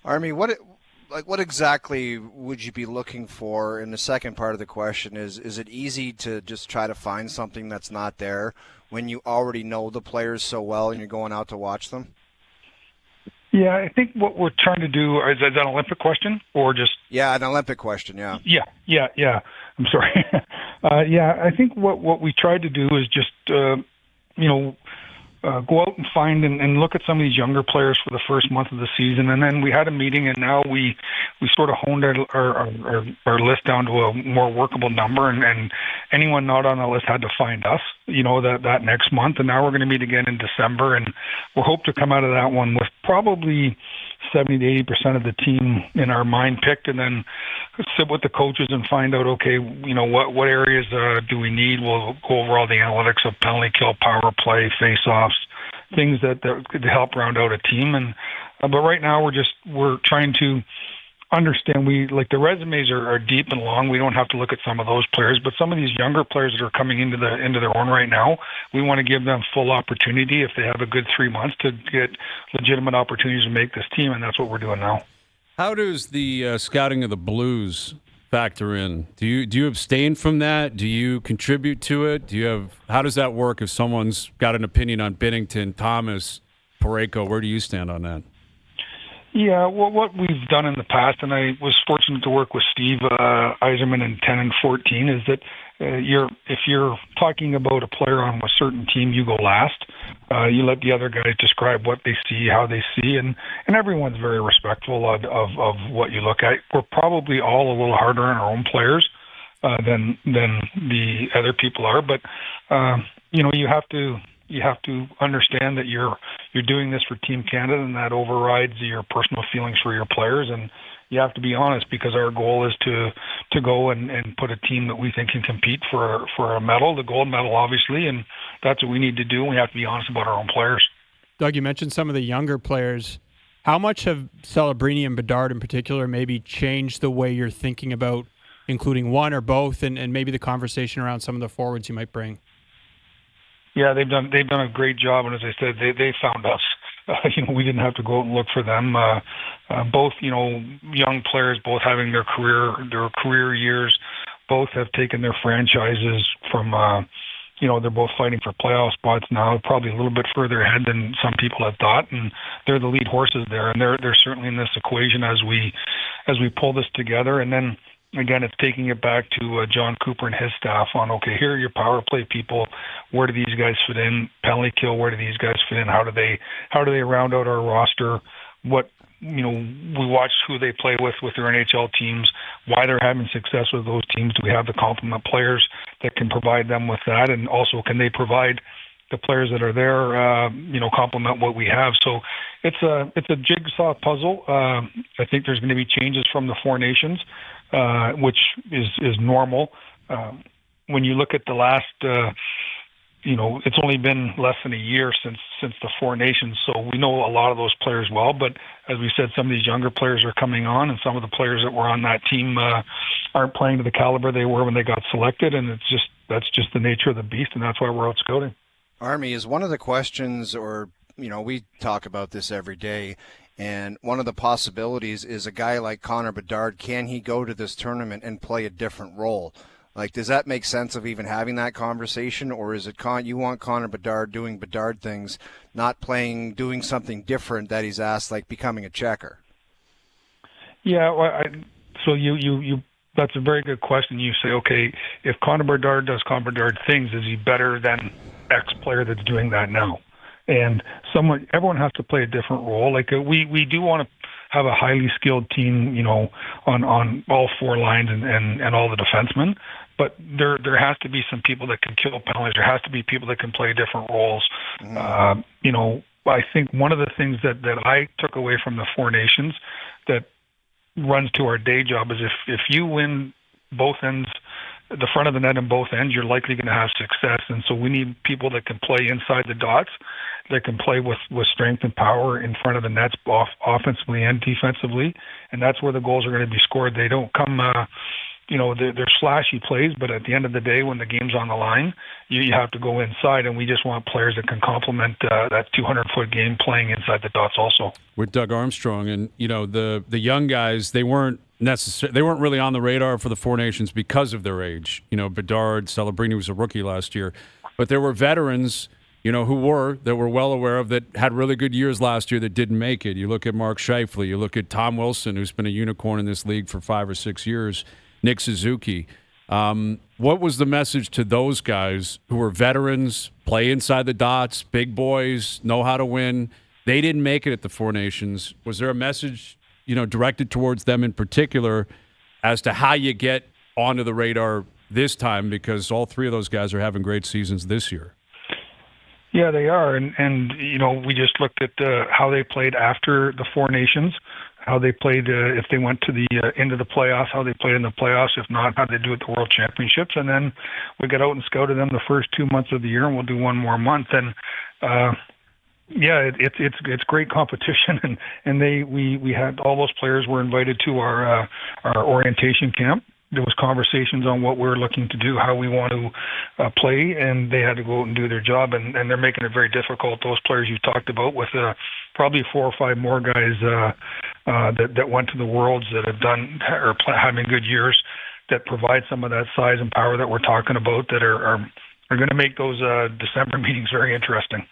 Army, what exactly would you be looking for? And the second part of the question is it easy to just try to find something that's not there when you already know the players so well and you're going out to watch them? Yeah, I think what we're trying to do is that an Olympic question or just Yeah, an Olympic question, yeah. yeah. I'm sorry. Yeah, I think what we tried to do is just you know go out and find and look at some of these younger players for the first month of the season, and then we had a meeting, and now we sort of honed our list down to a more workable number, and anyone not on the list had to find us, that next month, and now we're going to meet again in December, and we'll hope to come out of that one with probably 70 to 80% of the team in our mind picked, and then sit with the coaches and find out, okay, what areas do we need? We'll go over all the analytics of penalty kill, power play, face-offs, things that could help round out a team. And but right now we're trying to understand. We like the resumes are deep and long. We don't have to look at some of those players, but some of these younger players that are coming into their own right now, we want to give them full opportunity if they have a good 3 months to get legitimate opportunities to make this team, and that's what we're doing now. How does the scouting of the Blues factor in? Do you abstain from that? Do you contribute to it? How does that work if someone's got an opinion on Binnington, Thomas, Parayko? Where do you stand on that? Yeah, well, what we've done in the past, and I was fortunate to work with Steve Yzerman in 10 and 14, is that if you're talking about a player on a certain team, you go last. You let the other guys describe what they see, how they see, and everyone's very respectful of what you look at. We're probably all a little harder on our own players than the other people are, but you have to understand that you're doing this for Team Canada, and that overrides your personal feelings for your players. And you have to be honest, because our goal is to go and put a team that we think can compete for a medal, the gold medal, obviously. And that's what we need to do. We have to be honest about our own players. Doug, you mentioned some of the younger players. How much have Celebrini and Bedard in particular maybe changed the way you're thinking about including one or both, and maybe the conversation around some of the forwards you might bring? Yeah, they've done a great job, and as I said, they found us. We didn't have to go out and look for them. Both, young players, both having their career years, both have taken their franchises from. They're both fighting for playoff spots now, probably a little bit further ahead than some people had thought, and they're the lead horses there, and they're certainly in this equation as we pull this together, and then. Again, it's taking it back to John Cooper and his staff on, okay, here are your power play people. Where do these guys fit in? Penalty kill, where do these guys fit in? How do they round out our roster? We watch who they play with their NHL teams, why they're having success with those teams. Do we have the complement players that can provide them with that? And also, can they provide the players that are there, complement what we have? So it's a jigsaw puzzle. I think there's going to be changes from the Four Nations, which is normal. When you look at the last, it's only been less than a year since the Four Nations, so we know a lot of those players well. But as we said, some of these younger players are coming on, and some of the players that were on that team aren't playing to the caliber they were when they got selected, and that's just the nature of the beast, and that's why we're out scouting. Army, is one of the questions, or we talk about this every day, and one of the possibilities is a guy like Connor Bedard, can he go to this tournament and play a different role? Like, does that make sense of even having that conversation, or is it you want Connor Bedard doing Bedard things, not doing something different that he's asked, like becoming a checker? Yeah, well, so you that's a very good question. You say, okay, if Connor Bedard does Connor Bedard things, is he better than X player that's doing that now? And everyone has to play a different role. Like we do want to have a highly skilled team, on all four lines and all the defensemen. But there has to be some people that can kill penalties. There has to be people that can play different roles. Mm-hmm. I think one of the things that I took away from the Four Nations that runs to our day job is if you win both ends, the front of the net and both ends, you're likely going to have success. And so we need people that can play inside the dots, that can play with strength and power in front of the nets, offensively and defensively. And that's where the goals are going to be scored. They don't come, they're flashy plays, but at the end of the day, when the game's on the line, you have to go inside, and we just want players that can complement that 200-foot game playing inside the dots also. With Doug Armstrong, and the young guys, they weren't really on the radar for the Four Nations because of their age. Bedard, Celebrini was a rookie last year, but there were veterans that were well aware of, that had really good years last year that didn't make it. You look at Mark Scheifele, you look at Tom Wilson, who's been a unicorn in this league for 5 or 6 years, Nick Suzuki. What was the message to those guys who were veterans, play inside the dots, big boys, know how to win? They didn't make it at the Four Nations. Was there a message, directed towards them in particular as to how you get onto the radar this time? Because all three of those guys are having great seasons this year. Yeah, they are, and we just looked at how they played after the Four Nations, how they played if they went to the end of the playoffs, how they played in the playoffs. If not, how they do at the World Championships, and then we got out and scouted them the first 2 months of the year, and we'll do one more month. And it's great competition, and we had all those players were invited to our orientation camp. There was conversations on what we're looking to do, how we want to play, and they had to go out and do their job, and they're making it very difficult. Those players you talked about, with probably 4 or 5 more guys that went to the Worlds that have done or having good years, that provide some of that size and power that we're talking about, that are going to make those December meetings very interesting.